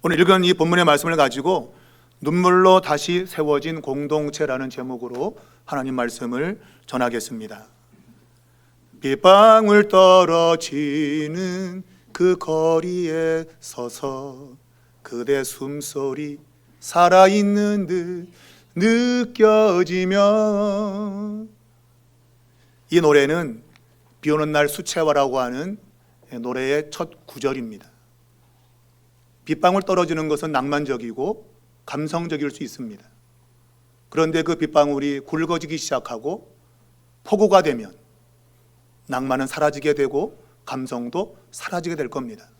오늘 읽은 이 본문의 말씀을 가지고 눈물로 다시 세워진 공동체라는 제목으로 하나님 말씀을 전하겠습니다. 빗방울 떨어지는 그 거리에 서서 그대 숨소리 살아있는 듯 느껴지며, 이 노래는 비오는 날 수채화라고 하는 노래의 첫 구절입니다. 빗방울 떨어지는 것은 낭만적이고 감성적일 수 있습니다. 그런데 그 빗방울이 굵어지기 시작하고 폭우가 되면 낭만은 사라지게 되고 감성도 사라지게 될 겁니다.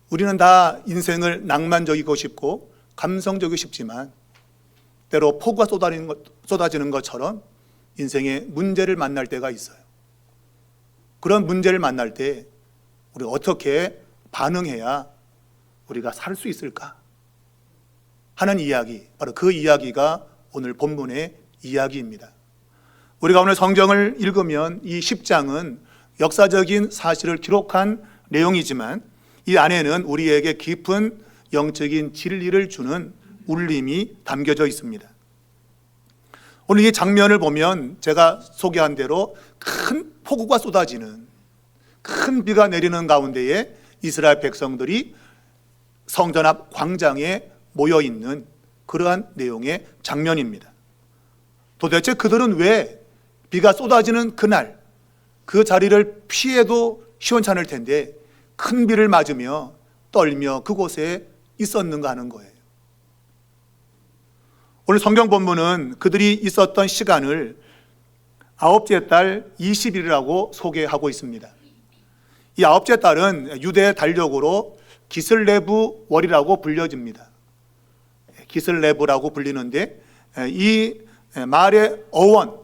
우리는 다 인생을 낭만적이고 싶고 감성적이고 싶지만 때로 폭우가 쏟아지는 것처럼 인생에 문제를 만날 때가 있어요. 그런 문제를 만날 때 우리 어떻게 반응해야 우리가 살 수 있을까 하는 이야기, 바로 그 이야기가 오늘 본문의 이야기입니다. 우리가 오늘 성경을 읽으면 이 10장은 역사적인 사실을 기록한 내용이지만 이 안에는 우리에게 깊은 영적인 진리를 주는 울림이 담겨져 있습니다. 오늘 이 장면을 보면 제가 소개한 대로 큰 폭우가 쏟아지는, 큰 비가 내리는 가운데에 이스라엘 백성들이 성전 앞 광장에 모여 있는 그러한 내용의 장면입니다. 도대체 그들은 왜 비가 쏟아지는 그날 그 자리를 피해도 시원찮을 텐데 큰 비를 맞으며 떨며 그곳에 있었는가 하는 거예요. 오늘 성경 본문은 그들이 있었던 시간을 아홉째 달 20일이라고 소개하고 있습니다. 이 아홉째 달은 유대 달력으로 기슬레브 월이라고 불려집니다. 기슬레브라고 불리는데 이 말의 어원은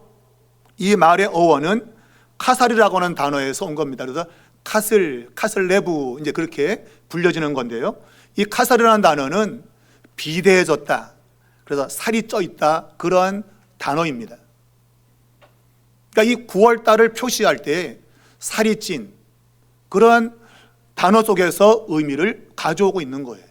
카살이라고 하는 단어에서 온 겁니다. 그래서 카슬레브 이제 그렇게 불려지는 건데요. 이 카살이라는 단어는 비대해졌다, 그래서 살이 쪄 있다, 그러한 단어입니다. 그러니까 이 9월 달을 표시할 때 살이 찐 그러한 단어 속에서 의미를 가져오고 있는 거예요.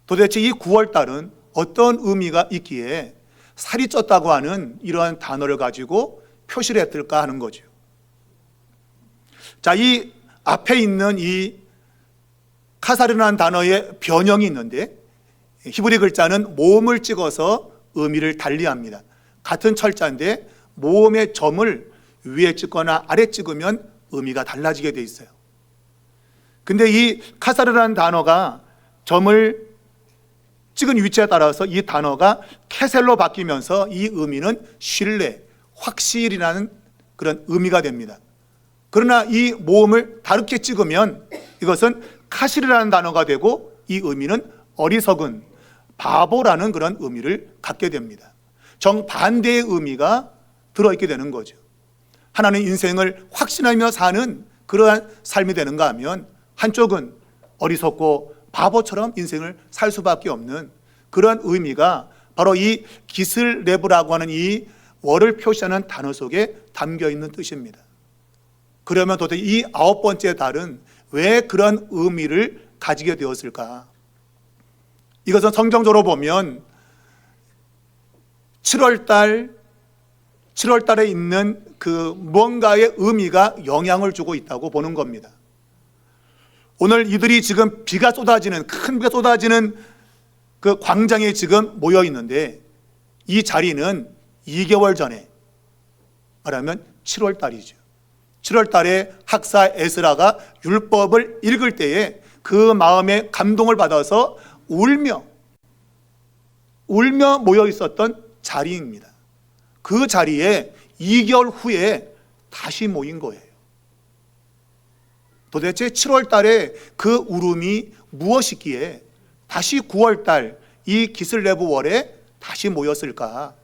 도대체 이 9월 달은 어떤 의미가 있기에 살이 쪘다고 하는 이러한 단어를 가지고 표시를 했을까 하는 거죠. 자, 이 앞에 있는 이 카살이라는 단어의 변형이 있는데 히브리 글자는 모음을 찍어서 의미를 달리합니다. 같은 철자인데 모음의 점을 위에 찍거나 아래 찍으면 의미가 달라지게 돼 있어요. 근데 이 카살이라는 단어가 점을 찍은 위치에 따라서 이 단어가 케셀로 바뀌면서 이 의미는 신뢰, 확실이라는 그런 의미가 됩니다. 그러나 이 모음을 다르게 찍으면 이것은 카실이라는 단어가 되고 이 의미는 어리석은, 바보라는 그런 의미를 갖게 됩니다. 정반대의 의미가 들어있게 되는 거죠. 하나는 인생을 확신하며 사는 그러한 삶이 되는가 하면 한쪽은 어리석고 바보처럼 인생을 살 수밖에 없는 그런 의미가 바로 이 기슬레브라고 하는 이 월을 표시하는 단어 속에 담겨 있는 뜻입니다. 그러면 도대체 이 아홉 번째 달은 왜 그런 의미를 가지게 되었을까? 이것은 성경적으로 보면 7월 달에 있는 그 무언가의 의미가 영향을 주고 있다고 보는 겁니다. 오늘 이들이 지금 비가 쏟아지는, 큰 비가 쏟아지는 그 광장에 지금 모여 있는데 이 자리는 2개월 전에 말하면 7월 달이죠. 7월 달에 학사 에스라가 율법을 읽을 때에 그 마음에 감동을 받아서 울며 모여 있었던 자리입니다. 그 자리에 2개월 후에 다시 모인 거예요. 도대체 7월 달에 그 울음이 무엇이기에 다시 9월 달 이 기슬레브 월에 다시 모였을까?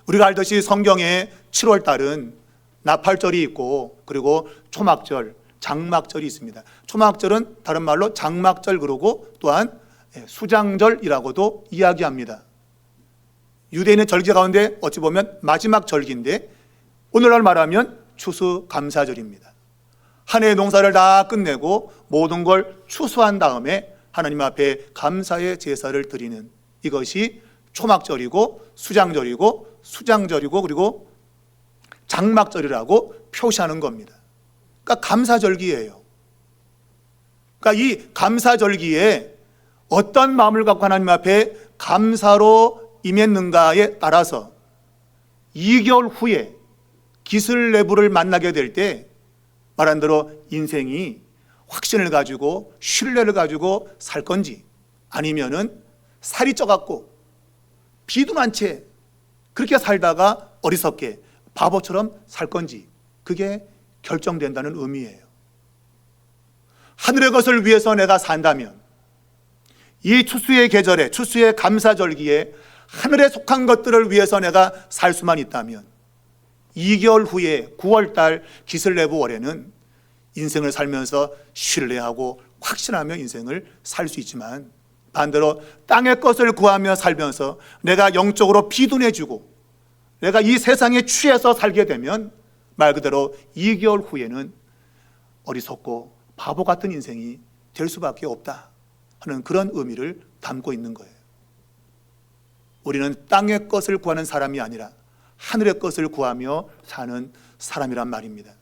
우리가 알듯이 성경에 7월 달은 나팔절이 있고 그리고 초막절, 장막절이 있습니다. 초막절은 다른 말로 장막절, 그러고 또한 수장절이라고도 이야기합니다. 유대인의 절기 가운데 어찌 보면 마지막 절기인데 오늘날 말하면 추수감사절입니다. 한 해의 농사를 다 끝내고 모든 걸 추수한 다음에 하나님 앞에 감사의 제사를 드리는, 이것이 초막절이고 수장절이고 그리고 장막절이라고 표시하는 겁니다. 그러니까 감사절기예요. 그러니까 이 감사절기에 어떤 마음을 갖고 하나님 앞에 감사로 임했는가에 따라서 2개월 후에 기슬레브를 만나게 될 때 말한 대로 인생이 확신을 가지고 신뢰를 가지고 살 건지, 아니면은 살이 쪄갖고 비둔한 채 그렇게 살다가 어리석게 바보처럼 살 건지, 그게 결정된다는 의미예요. 하늘의 것을 위해서 내가 산다면, 이 추수의 계절에, 추수의 감사절기에 하늘에 속한 것들을 위해서 내가 살 수만 있다면 2개월 후에 9월달 기슬레브 월에는 인생을 살면서 신뢰하고 확신하며 인생을 살 수 있지만, 반대로 땅의 것을 구하며 살면서 내가 영적으로 비둔해지고 내가 이 세상에 취해서 살게 되면 말 그대로 2개월 후에는 어리석고 바보 같은 인생이 될 수밖에 없다 하는 그런 의미를 담고 있는 거예요. 우리는 땅의 것을 구하는 사람이 아니라 하늘의 것을 구하며 사는 사람이란 말입니다.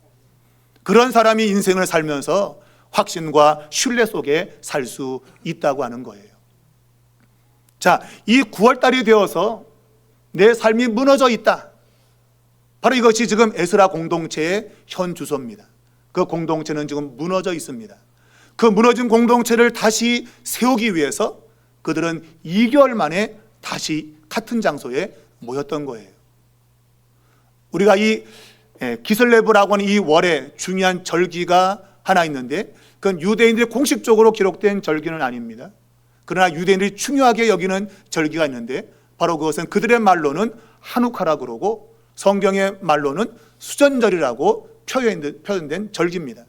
그런 사람이 인생을 살면서 확신과 신뢰 속에 살 수 있다고 하는 거예요. 자, 이 9월달이 되어서 내 삶이 무너져 있다. 바로 이것이 지금 에스라 공동체의 현 주소입니다. 그 공동체는 지금 무너져 있습니다. 그 무너진 공동체를 다시 세우기 위해서 그들은 2개월 만에 다시 같은 장소에 모였던 거예요. 우리가 이 기슬레브라고 하는 이 월에 중요한 절기가 하나 있는데, 그건 유대인들이 공식적으로 기록된 절기는 아닙니다. 그러나 유대인들이 중요하게 여기는 절기가 있는데, 바로 그것은 그들의 말로는 하누카라고 그러고 성경의 말로는 수전절이라고 표현된 절기입니다.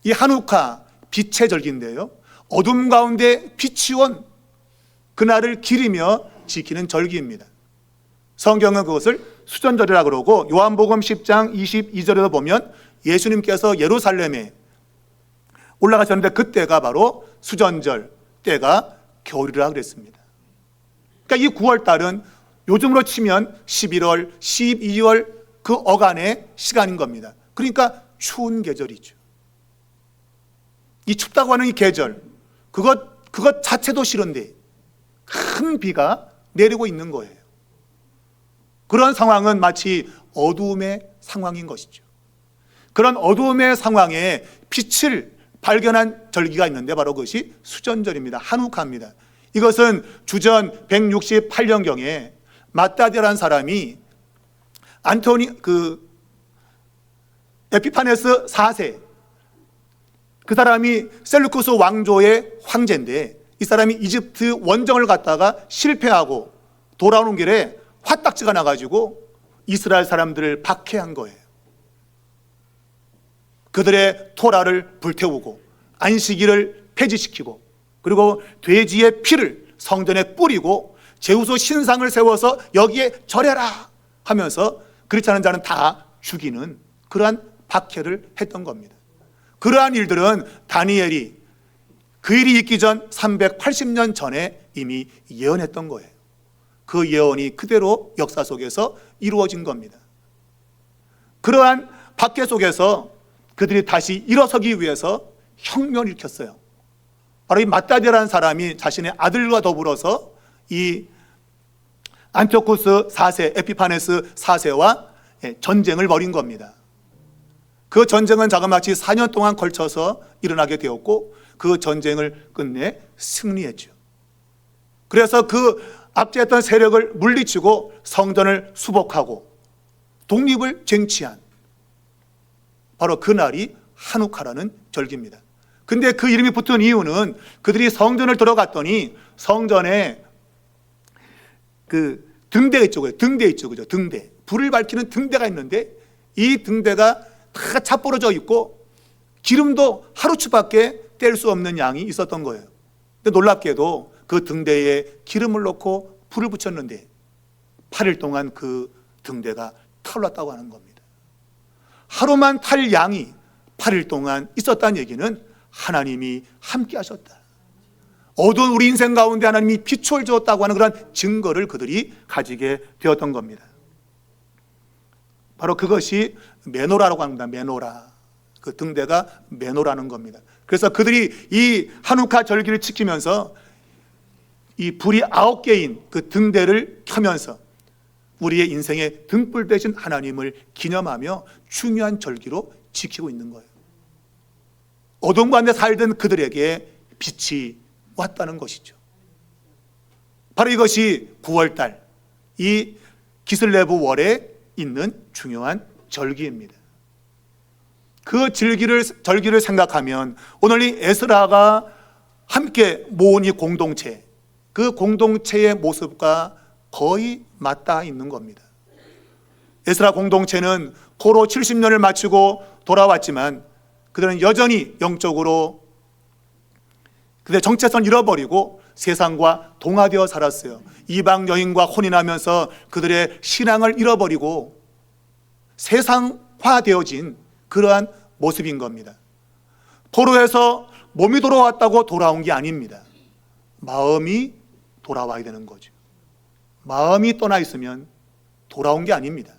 이 하누카, 빛의 절기인데요, 어둠 가운데 빛이 온 그날을 기리며 지키는 절기입니다. 성경은 그것을 수전절이라고 그러고, 요한복음 10장 22절에도 보면 예수님께서 예루살렘에 올라가셨는데 그때가 바로 수전절, 때가 겨울이라 그랬습니다. 그러니까 이 9월달은 요즘으로 치면 11월, 12월 그 어간의 시간인 겁니다. 그러니까 추운 계절이죠. 이 춥다고 하는 이 계절, 그것 자체도 싫은데 큰 비가 내리고 있는 거예요. 그런 상황은 마치 어두움의 상황인 것이죠. 그런 어두움의 상황에 빛을 발견한 절기가 있는데 바로 그것이 수전절입니다. 하누카입니다. 이것은 주전 168년경에 마따디라는 사람이 에피파네스 4세, 그 사람이 셀루쿠스 왕조의 황제인데, 이 사람이 이집트 원정을 갔다가 실패하고 돌아오는 길에 화딱지가 나가지고 이스라엘 사람들을 박해한 거예요. 그들의 토라를 불태우고 안식일을 폐지시키고 그리고 돼지의 피를 성전에 뿌리고 제우스 신상을 세워서 여기에 절해라 하면서 그렇지 않은 자는 다 죽이는 그러한 박해를 했던 겁니다. 그러한 일들은 다니엘이 그 일이 있기 전 380년 전에 이미 예언했던 거예요. 그 예언이 그대로 역사 속에서 이루어진 겁니다. 그러한 박해 속에서 그들이 다시 일어서기 위해서 혁명을 일으켰어요. 바로 이 마따디라는 사람이 자신의 아들과 더불어서 이 안티오쿠스 4세, 에피파네스 4세와 전쟁을 벌인 겁니다. 그 전쟁은 자그마치 4년 동안 걸쳐서 일어나게 되었고 그 전쟁을 끝내 승리했죠. 그래서 그 압제했던 세력을 물리치고 성전을 수복하고 독립을 쟁취한 바로 그날이 하누카라는 절기입니다. 근데 그 이름이 붙은 이유는 그들이 성전을 들어갔더니 성전에 그 등대 있죠. 등대 있죠. 그죠? 등대. 불을 밝히는 등대가 있는데 이 등대가 다 차부러져 있고 기름도 하루치밖에 뗄 수 없는 양이 있었던 거예요. 근데 놀랍게도 그 등대에 기름을 넣고 불을 붙였는데 8일 동안 그 등대가 타올랐다고 하는 겁니다. 하루만 탈 양이 8일 동안 있었다는 얘기는 하나님이 함께 하셨다. 어두운 우리 인생 가운데 하나님이 빛을 주었다고 하는 그런 증거를 그들이 가지게 되었던 겁니다. 바로 그것이 메노라라고 합니다. 메노라. 그 등대가 메노라는 겁니다. 그래서 그들이 이 하누카 절기를 지키면서 이 불이 9개인 그 등대를 켜면서 우리의 인생에 등불 대신 하나님을 기념하며 중요한 절기로 지키고 있는 거예요. 어둠 가운데 살던 그들에게 빛이 왔다는 것이죠. 바로 이것이 9월달 이 기슬레브 월에 있는 중요한 절기입니다. 그 절기를 생각하면 오늘 이 에스라가 함께 모은 이 공동체, 그 공동체의 모습과 거의 맞닿아 있는 겁니다. 에스라 공동체는 포로 70년을 마치고 돌아왔지만 그들은 여전히 영적으로 그들의 정체성을 잃어버리고 세상과 동화되어 살았어요. 이방 여인과 혼인하면서 그들의 신앙을 잃어버리고 세상화되어진 그러한 모습인 겁니다. 포로에서 몸이 돌아왔다고 돌아온 게 아닙니다. 마음이 돌아와야 되는 거죠. 마음이 떠나 있으면 돌아온 게 아닙니다.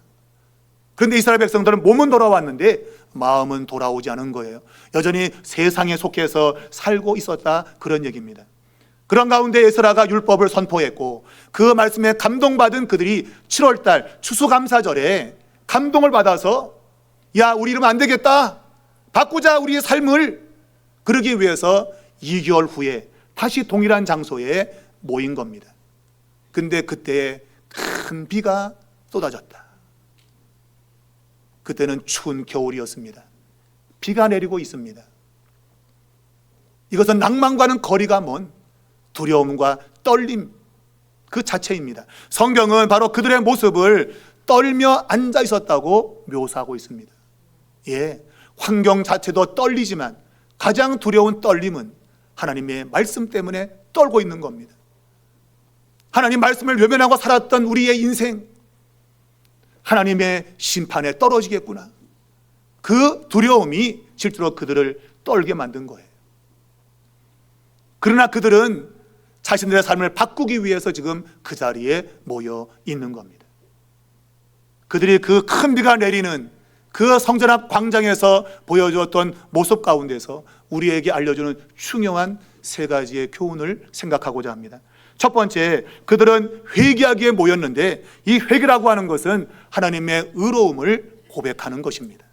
그런데 이스라엘 백성들은 몸은 돌아왔는데 마음은 돌아오지 않은 거예요. 여전히 세상에 속해서 살고 있었다, 그런 얘기입니다. 그런 가운데 에스라가 율법을 선포했고 그 말씀에 감동받은 그들이 7월달 추수감사절에 감동을 받아서 야, 우리 이러면 안 되겠다, 바꾸자 우리의 삶을, 그러기 위해서 2개월 후에 다시 동일한 장소에 모인 겁니다. 근데 그때 큰 비가 쏟아졌다. 그때는 추운 겨울이었습니다. 비가 내리고 있습니다. 이것은 낭만과는 거리가 먼 두려움과 떨림 그 자체입니다. 성경은 바로 그들의 모습을 떨며 앉아 있었다고 묘사하고 있습니다. 예, 환경 자체도 떨리지만 가장 두려운 떨림은 하나님의 말씀 때문에 떨고 있는 겁니다. 하나님 말씀을 외면하고 살았던 우리의 인생, 하나님의 심판에 떨어지겠구나, 그 두려움이 실제로 그들을 떨게 만든 거예요. 그러나 그들은 자신들의 삶을 바꾸기 위해서 지금 그 자리에 모여 있는 겁니다. 그들이 그 큰 비가 내리는 그 성전 앞 광장에서 보여주었던 모습 가운데서 우리에게 알려주는 중요한 3가지의 교훈을 생각하고자 합니다. 첫 번째, 그들은 회개하기에 모였는데 이 회개라고 하는 것은 하나님의 의로움을 고백하는 것입니다.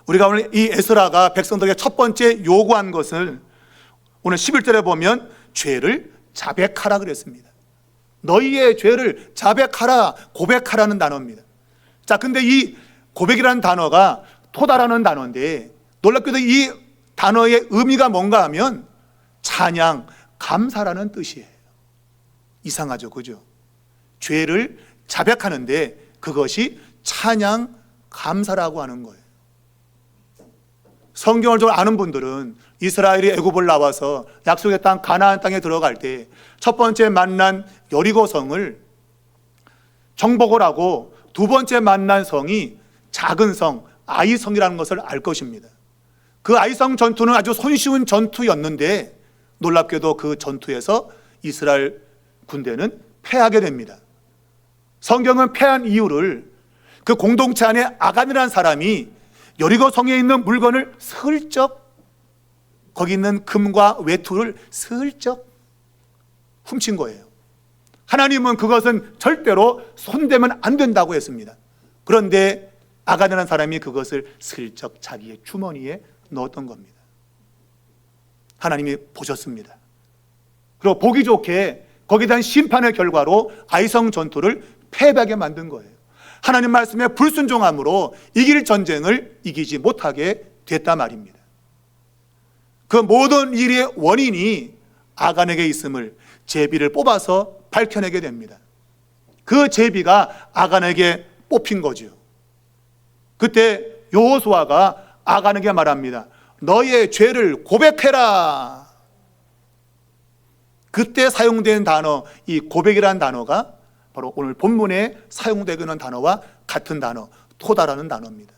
우리가 오늘 이 에스라가 백성들에게 첫 번째 요구한 것을 오늘 11절에 보면 죄를 자백하라 그랬습니다. 너희의 죄를 자백하라, 고백하라는 단어입니다. 자, 근데 이 고백이라는 단어가 토다라는 단어인데 놀랍게도 이 단어의 의미가 뭔가 하면 찬양, 감사라는 뜻이에요. 이상하죠, 그죠? 죄를 자백하는데 그것이 찬양, 감사라고 하는 거예요. 성경을 좀 아는 분들은 이스라엘이 애굽을 나와서 약속의 땅 가나안 땅에 들어갈 때 첫 번째 만난 여리고성을 정복을 하고 두 번째 만난 성이 작은 성 아이성이라는 것을 알 것입니다. 그 아이성 전투는 아주 손쉬운 전투였는데 놀랍게도 그 전투에서 이스라엘 군대는 패하게 됩니다. 성경은 패한 이유를 그 공동체 안에 아간이라는 사람이 여리고성에 있는 물건을 슬쩍, 거기 있는 금과 외투를 슬쩍 훔친 거예요. 하나님은 그것은 절대로 손대면 안 된다고 했습니다. 그런데 아간이라는 사람이 그것을 슬쩍 자기의 주머니에 넣었던 겁니다. 하나님이 보셨습니다. 그리고 보기 좋게 거기에 대한 심판의 결과로 아이성 전투를 패배하게 만든 거예요. 하나님 말씀에 불순종함으로 이길 전쟁을 이기지 못하게 됐단 말입니다. 그 모든 일의 원인이 아간에게 있음을 제비를 뽑아서 밝혀내게 됩니다. 그 제비가 아간에게 뽑힌 거죠. 그때 여호수아가 아간에게 말합니다. 너의 죄를 고백해라. 그때 사용된 단어, 이 고백이라는 단어가 바로 오늘 본문에 사용되고 있는 단어와 같은 단어, 토다라는 단어입니다.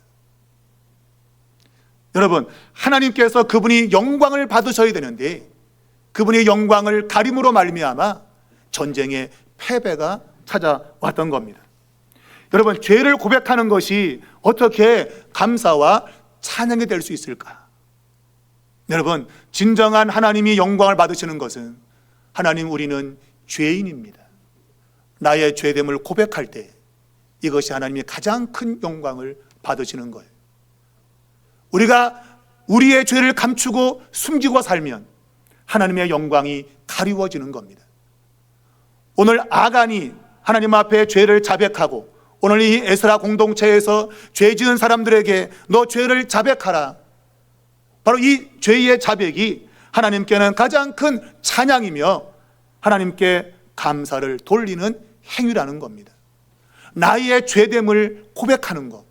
여러분, 하나님께서 그분이 영광을 받으셔야 되는데 그분의 영광을 가림으로 말미암아 전쟁의 패배가 찾아왔던 겁니다. 여러분, 죄를 고백하는 것이 어떻게 감사와 찬양이 될 수 있을까? 여러분, 진정한 하나님이 영광을 받으시는 것은 하나님, 우리는 죄인입니다. 나의 죄됨을 고백할 때 이것이 하나님이 가장 큰 영광을 받으시는 거예요. 우리가 우리의 죄를 감추고 숨기고 살면 하나님의 영광이 가리워지는 겁니다. 오늘 아간이 하나님 앞에 죄를 자백하고 오늘 이 에스라 공동체에서 죄 지은 사람들에게 너 죄를 자백하라. 바로 이 죄의 자백이 하나님께는 가장 큰 찬양이며 하나님께 감사를 돌리는 행위라는 겁니다. 나의 죄됨을 고백하는 것,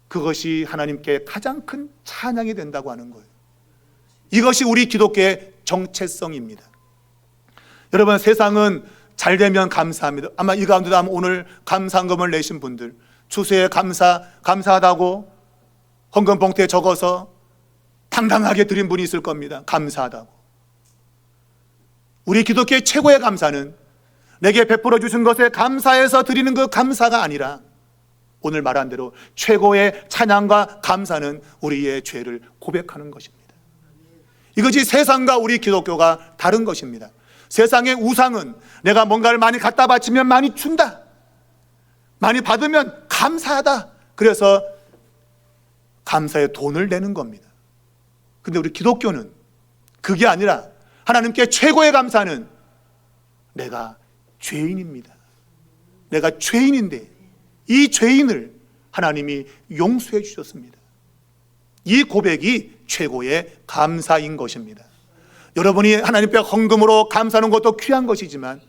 그것이 하나님께 가장 큰 찬양이 된다고 하는 거예요. 이것이 우리 기독교의 정체성입니다. 여러분, 세상은 잘 되면 감사합니다. 아마 이 가운데도 아마 오늘 감사헌금을 내신 분들, 추수에 감사하다고 헌금 봉투에 적어서 당당하게 드린 분이 있을 겁니다. 감사하다고. 우리 기독교의 최고의 감사는 내게 베풀어 주신 것에 감사해서 드리는 그 감사가 아니라 오늘 말한 대로 최고의 찬양과 감사는 우리의 죄를 고백하는 것입니다. 이것이 세상과 우리 기독교가 다른 것입니다. 세상의 우상은 내가 뭔가를 많이 갖다 바치면 많이 준다, 많이 받으면 감사하다, 그래서 감사에 돈을 내는 겁니다. 근데 우리 기독교는 그게 아니라 하나님께 최고의 감사는 내가 죄인입니다. 내가 죄인인데 이 죄인을 하나님이 용서해 주셨습니다. 이 고백이 최고의 감사인 것입니다. 여러분이 하나님께 헌금으로 감사하는 것도 귀한 것이지만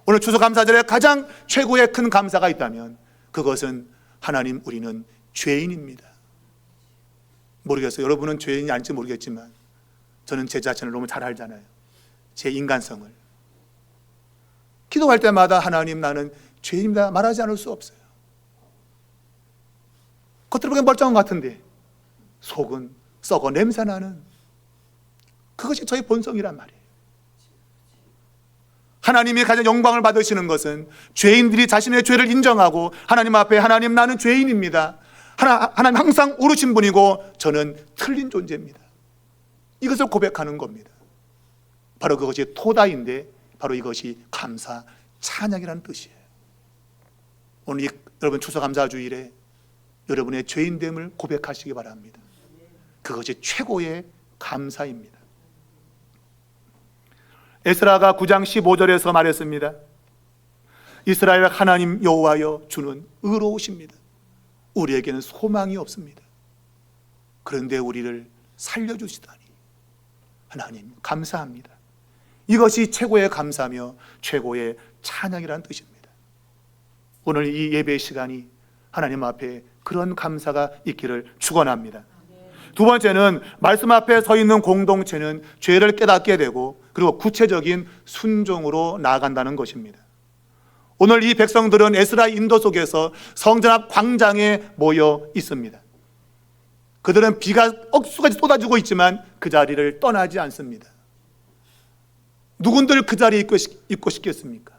오늘 추수감사절에 가장 최고의 큰 감사가 있다면 그것은 하나님, 우리는 죄인입니다. 모르겠어요. 여러분은 죄인이 아닐지 모르겠지만 저는 제 자신을 너무 잘 알잖아요. 제 인간성을. 기도할 때마다 하나님, 나는 죄인입니다 말하지 않을 수 없어요. 겉으로 보기엔 멀쩡한 것 같은데 속은 썩어 냄새나는, 그것이 저의 본성이란 말이에요. 하나님이 가장 영광을 받으시는 것은 죄인들이 자신의 죄를 인정하고 하나님 앞에, 하나님, 나는 죄인입니다, 하나님 항상 옳으신 분이고 저는 틀린 존재입니다, 이것을 고백하는 겁니다. 바로 그것이 토다인데 바로 이것이 감사, 찬양이라는 뜻이에요. 오늘 여러분 추수감사주일에 여러분의 죄인됨을 고백하시기 바랍니다. 그것이 최고의 감사입니다. 에스라가 9장 15절에서 말했습니다. 이스라엘 하나님 여호와여, 주는 의로우십니다. 우리에게는 소망이 없습니다. 그런데 우리를 살려주시다니 하나님 감사합니다. 이것이 최고의 감사며 최고의 찬양이라는 뜻입니다. 오늘 이 예배 시간이 하나님 앞에 그런 감사가 있기를 축원합니다. 두 번째는 말씀 앞에 서 있는 공동체는 죄를 깨닫게 되고 그리고 구체적인 순종으로 나아간다는 것입니다. 오늘 이 백성들은 에스라 인도 속에서 성전 앞 광장에 모여 있습니다. 그들은 비가 억수같이 쏟아지고 있지만 그 자리를 떠나지 않습니다. 누군들 그 자리에 있고 싶겠습니까?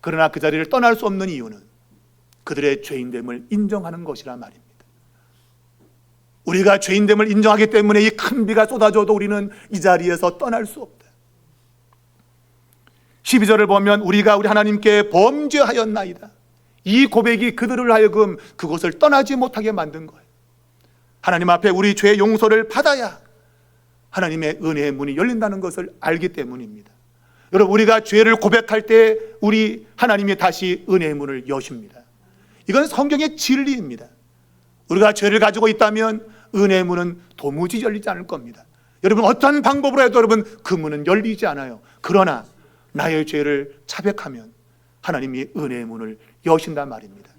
그러나 그 자리를 떠날 수 없는 이유는 그들의 죄인됨을 인정하는 것이란 말입니다. 우리가 죄인됨을 인정하기 때문에 이 큰 비가 쏟아져도 우리는 이 자리에서 떠날 수 없다. 12절을 보면 우리가 우리 하나님께 범죄하였나이다, 이 고백이 그들을 하여금 그곳을 떠나지 못하게 만든 거예요. 하나님 앞에 우리 죄의 용서를 받아야 하나님의 은혜의 문이 열린다는 것을 알기 때문입니다. 여러분, 우리가 죄를 고백할 때 우리 하나님이 다시 은혜의 문을 여십니다. 이건 성경의 진리입니다. 우리가 죄를 가지고 있다면 은혜의 문은 도무지 열리지 않을 겁니다. 여러분, 어떤 방법으로 해도 여러분 그 문은 열리지 않아요. 그러나 나의 죄를 자백하면 하나님이 은혜의 문을 여신단 말입니다.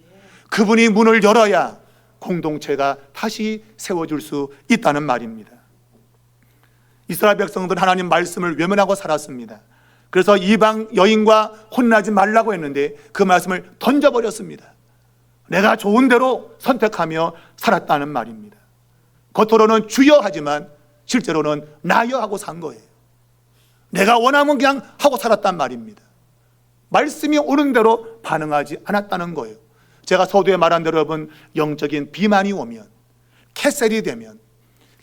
그분이 문을 열어야 공동체가 다시 세워질 수 있다는 말입니다. 이스라엘 백성들은 하나님 말씀을 외면하고 살았습니다. 그래서 이방 여인과 혼나지 말라고 했는데 그 말씀을 던져버렸습니다. 내가 좋은 대로 선택하며 살았다는 말입니다. 겉으로는 주여 하지만 실제로는 나여 하고 산 거예요. 내가 원하면 그냥 하고 살았단 말입니다. 말씀이 오는 대로 반응하지 않았다는 거예요. 제가 서두에 말한 대로 여러분, 영적인 비만이 오면, 캐셀이 되면,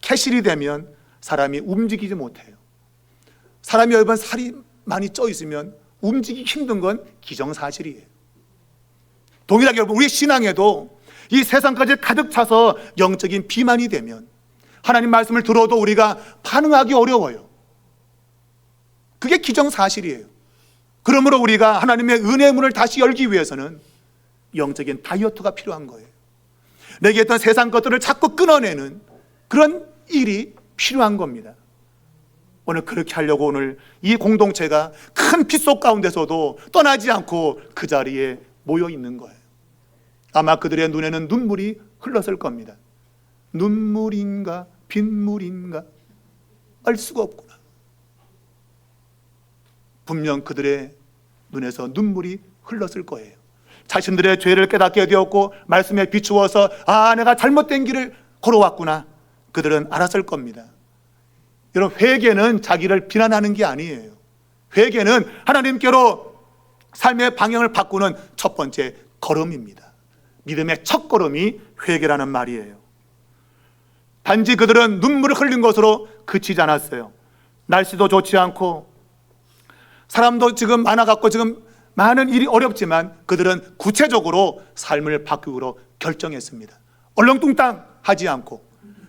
캐실이 되면 사람이 움직이지 못해요. 사람이 여러분 살이 많이 쪄 있으면 움직이기 힘든 건 기정사실이에요. 동일하게 여러분, 우리 신앙에도 이 세상까지 가득 차서 영적인 비만이 되면 하나님 말씀을 들어도 우리가 반응하기 어려워요. 그게 기정사실이에요. 그러므로 우리가 하나님의 은혜의 문을 다시 열기 위해서는 영적인 다이어트가 필요한 거예요. 내게 있던 세상 것들을 자꾸 끊어내는 그런 일이 필요한 겁니다. 오늘 그렇게 하려고 오늘 이 공동체가 큰 핏속 가운데서도 떠나지 않고 그 자리에 모여 있는 거예요. 아마 그들의 눈에는 눈물이 흘렀을 겁니다. 눈물인가 빗물인가 알 수가 없구나. 분명 그들의 눈에서 눈물이 흘렀을 거예요. 자신들의 죄를 깨닫게 되었고 말씀에 비추어서 내가 잘못된 길을 걸어왔구나. 그들은 알았을 겁니다. 여러분, 회개는 자기를 비난하는 게 아니에요. 회개는 하나님께로 삶의 방향을 바꾸는 첫 번째 걸음입니다. 믿음의 첫 걸음이 회개라는 말이에요. 단지 그들은 눈물을 흘린 것으로 그치지 않았어요. 날씨도 좋지 않고 사람도 지금 많아갖고 지금 많은 일이 어렵지만 그들은 구체적으로 삶을 바꾸기로 결정했습니다. 얼렁뚱땅 하지 않고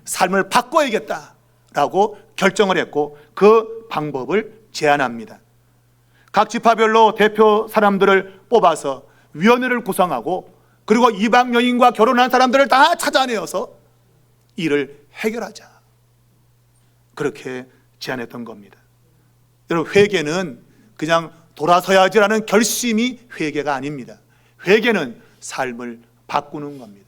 삶을 바꿔야겠다라고 결정을 했고 그 방법을 제안합니다. 각 지파별로 대표 사람들을 뽑아서 위원회를 구성하고 그리고 이방 여인과 결혼한 사람들을 다 찾아내어서 일을 해결하자. 그렇게 제안했던 겁니다. 여러분, 회개는 그냥 돌아서야지라는 결심이 회개가 아닙니다. 회개는 삶을 바꾸는 겁니다.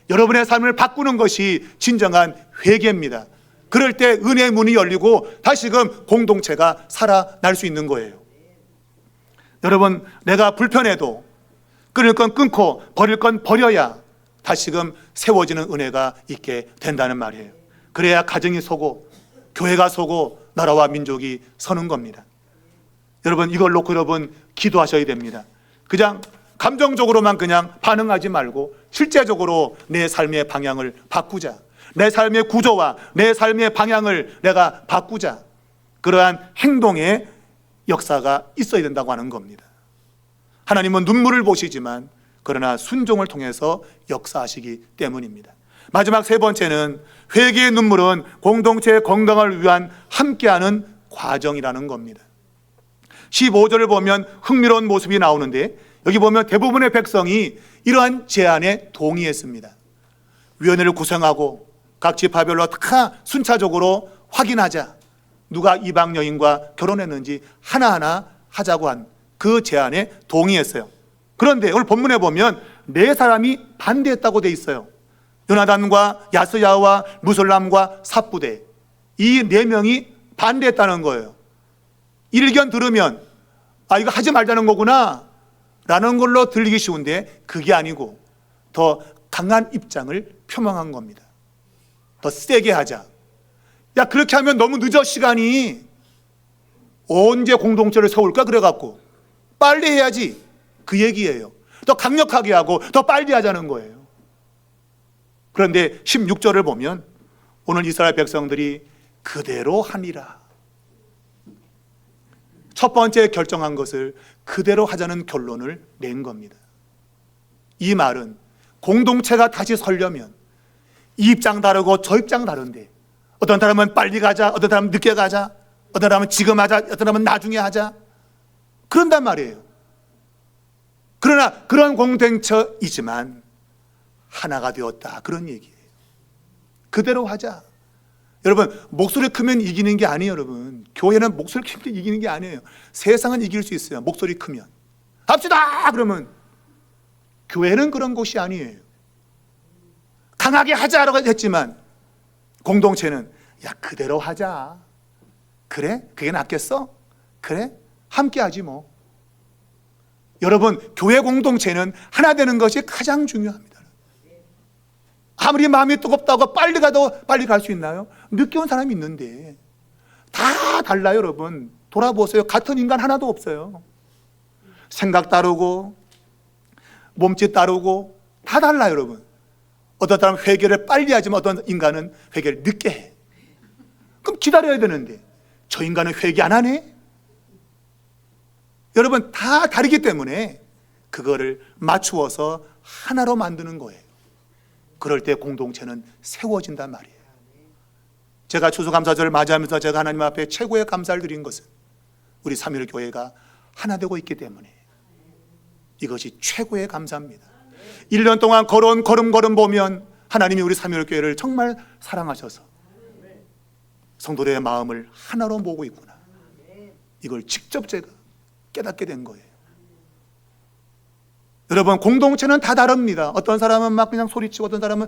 여러분의 삶을 바꾸는 것이 진정한 회개입니다. 그럴 때 은혜의 문이 열리고 다시금 공동체가 살아날 수 있는 거예요. 여러분, 내가 불편해도 끊을 건 끊고 버릴 건 버려야 다시금 세워지는 은혜가 있게 된다는 말이에요. 그래야 가정이 서고 교회가 서고 나라와 민족이 서는 겁니다. 여러분, 이걸 놓고 여러분 기도하셔야 됩니다. 그냥 감정적으로만 그냥 반응하지 말고 실제적으로 내 삶의 방향을 바꾸자. 내 삶의 구조와 내 삶의 방향을 내가 바꾸자. 그러한 행동의 역사가 있어야 된다고 하는 겁니다. 하나님은 눈물을 보시지만 그러나 순종을 통해서 역사하시기 때문입니다. 마지막 세 번째는 회개의 눈물은 공동체의 건강을 위한 함께하는 과정이라는 겁니다. 15절을 보면 흥미로운 모습이 나오는데 여기 보면 대부분의 백성이 이러한 제안에 동의했습니다. 위원회를 구성하고 각 지파별로 다 순차적으로 확인하자. 누가 이방 여인과 결혼했는지 하나하나 하자고 한 그 제안에 동의했어요. 그런데 오늘 본문에 보면 네 사람이 반대했다고 돼 있어요. 요나단과 야스야와 무솔람과 삽부대, 이 네 명이 반대했다는 거예요. 일견 들으면 이거 하지 말자는 거구나 라는 걸로 들리기 쉬운데 그게 아니고 더 강한 입장을 표명한 겁니다. 더 세게 하자. 야, 그렇게 하면 너무 늦어. 시간이 언제 공동체를 세울까 그래갖고 빨리 해야지, 그 얘기예요. 더 강력하게 하고 더 빨리 하자는 거예요. 그런데 16절을 보면 오늘 이스라엘 백성들이 그대로 하니라. 첫 번째 결정한 것을 그대로 하자는 결론을 낸 겁니다. 이 말은 공동체가 다시 서려면 이 입장 다르고 저 입장 다른데 어떤 사람은 빨리 가자, 어떤 사람은 늦게 가자, 어떤 사람은 지금 하자, 어떤 사람은 나중에 하자, 그런단 말이에요. 그러나 그런 공동체이지만 하나가 되었다, 그런 얘기예요. 그대로 하자. 여러분, 목소리 크면 이기는 게 아니에요. 여러분, 교회는 목소리 크면 이기는 게 아니에요. 세상은 이길 수 있어요. 목소리 크면 합시다 그러면. 교회는 그런 곳이 아니에요. 강하게 하자라고 했지만 공동체는 야, 그대로 하자. 그래? 그게 낫겠어? 그래? 함께 하지 뭐. 여러분, 교회 공동체는 하나 되는 것이 가장 중요합니다. 아무리 마음이 뜨겁다고 빨리 가도 빨리 갈 수 있나요? 늦게 온 사람이 있는데 다 달라요. 여러분 돌아보세요. 같은 인간 하나도 없어요. 생각 다르고 몸짓 다르고 다 달라요. 여러분 어떤 사람은 회개를 빨리 하지만 어떤 인간은 회개를 늦게 해. 그럼 기다려야 되는데 저 인간은 회개 안 하네? 여러분 다 다르기 때문에 그거를 맞추어서 하나로 만드는 거예요. 그럴 때 공동체는 세워진단 말이에요. 제가 추수감사절을 맞이하면서 제가 하나님 앞에 최고의 감사를 드린 것은 우리 삼일교회가 하나 되고 있기 때문에 이것이 최고의 감사입니다. 1년 동안 걸어온 걸음걸음 보면 하나님이 우리 삼일교회를 정말 사랑하셔서 성도들의 마음을 하나로 모으고 있구나. 이걸 직접 제가 깨닫게 된 거예요. 여러분 공동체는 다 다릅니다. 어떤 사람은 막 그냥 소리치고 어떤 사람은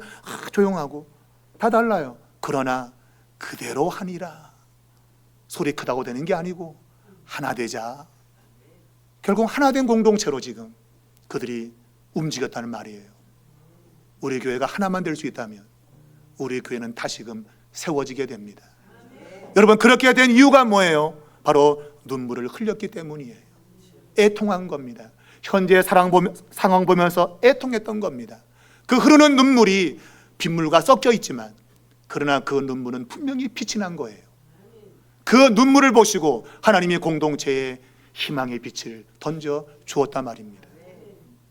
조용하고 다 달라요. 그러나 그대로 하니라. 소리 크다고 되는 게 아니고 하나 되자. 결국 하나 된 공동체로 지금 그들이 움직였다는 말이에요. 우리 교회가 하나만 될 수 있다면 우리 교회는 다시금 세워지게 됩니다. 여러분 그렇게 된 이유가 뭐예요? 바로 눈물을 흘렸기 때문이에요. 애통한 겁니다. 현재의 상황 보면서 애통했던 겁니다. 그 흐르는 눈물이 빗물과 섞여 있지만 그러나 그 눈물은 분명히 빛이 난 거예요. 그 눈물을 보시고 하나님이 공동체에 희망의 빛을 던져 주었단 말입니다.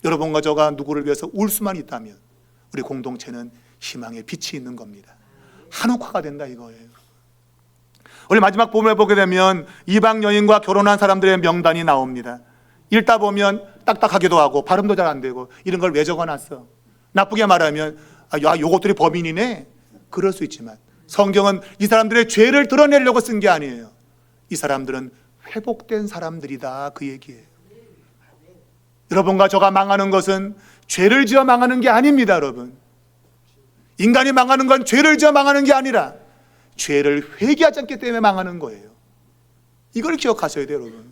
여러분과 저가 누구를 위해서 울 수만 있다면 우리 공동체는 희망의 빛이 있는 겁니다. 한옥화가 된다 이거예요. 오늘 마지막 본문을 보게 되면 이방 여인과 결혼한 사람들의 명단이 나옵니다. 읽다 보면 딱딱하기도 하고 발음도 잘 안 되고 이런 걸 왜 적어놨어? 나쁘게 말하면 야 요것들이 범인이네 그럴 수 있지만 성경은 이 사람들의 죄를 드러내려고 쓴 게 아니에요. 이 사람들은 회복된 사람들이다 그 얘기예요. 여러분과 저가 망하는 것은 죄를 지어 망하는 게 아닙니다. 여러분 인간이 망하는 건 죄를 지어 망하는 게 아니라 죄를 회개하지 않기 때문에 망하는 거예요. 이걸 기억하셔야 돼요. 여러분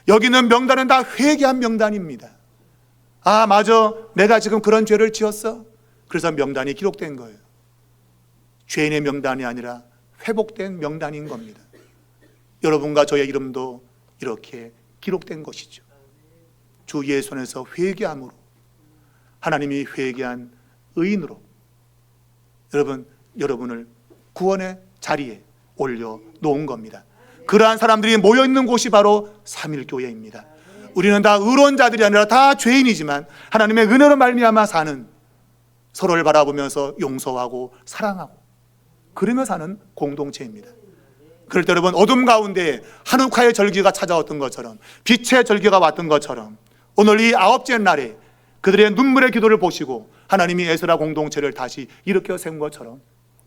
여기는 명단은 다 회개한 명단입니다. 아 맞아 내가 지금 그런 죄를 지었어. 그래서 명단이 기록된 거예요. 죄인의 명단이 아니라 회복된 명단인 겁니다. 여러분과 저의 이름도 이렇게 기록된 것이죠. 주 예수 안에서 회개함으로 하나님이 회개한 의인으로 여러분을 구원의 자리에 올려놓은 겁니다. 그러한 사람들이 모여있는 곳이 바로 삼일교회입니다. 우리는 다 의로운 자들이 아니라 다 죄인이지만 하나님의 은혜로 말미암아 사는, 서로를 바라보면서 용서하고 사랑하고 그러며 사는 공동체입니다. 그럴 때 여러분 어둠 가운데 한옥화의 절기가 찾아왔던 것처럼 빛의 절기가 왔던 것처럼 오늘 이 아홉째 날에 그들의 눈물의 기도를 보시고 하나님이 에스라 공동체를 다시 일으켜 세운 것처럼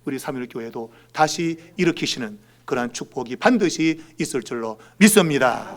우리 삼일교회도 다시 일으키시는 그러한 축복이 반드시 있을 줄로 믿습니다.